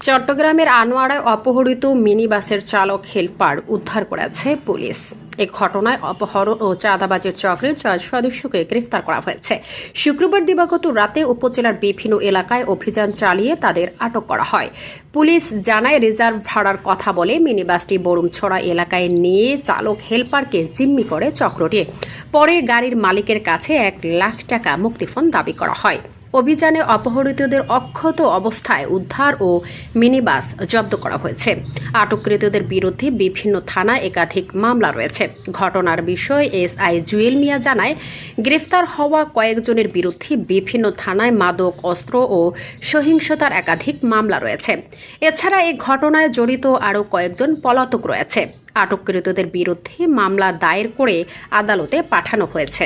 চট্টগ্রামের আনোয়ারায় অপহৃত মিনি বাসের চালক হেলপার উদ্ধার করেছে পুলিশ। এ ঘটনায় অপহরণ ও চাঁদাবাজির চক্রের 4 সদস্যকে গ্রেফতার করা হয়েছে। শুক্রবার দিবাগত রাতে উপজেলার বিভিন্ন এলাকায় অভিযান চালিয়ে তাদের আটক করা হয়। পুলিশ জানায়, রিজার্ভ ভাড়ার কথা বলে মিনিবাসটি বরুমছড়া এলাকায় নিয়ে চালক হেলপারকে জিম্মি করে চক্রটি। পরে গাড়ির মালিকের কাছে 1 লাখ টাকা মুক্তিপণ দাবি করা হয়। অভিযানে অপহৃতদের অক্ষত অবস্থায় উদ্ধার ও মিনিবাস জব্দ করা হয়েছে। আটককৃতদের বিরুদ্ধে বিভিন্ন থানায় একাধিক মামলা রয়েছে। ঘটনার বিষয়ে এসআই জুয়েল মিয়া জানায়, গ্রেফতার হওয়া কয়েকজনের বিরুদ্ধে বিভিন্ন থানায় মাদক, অস্ত্র ও সহিংসতার একাধিক মামলা রয়েছে। এছাড়া এই ঘটনায় জড়িত আরও কয়েকজন পলাতক রয়েছে। আটককৃতদের বিরুদ্ধে মামলা দায়ের করে আদালতে পাঠানো হয়েছে।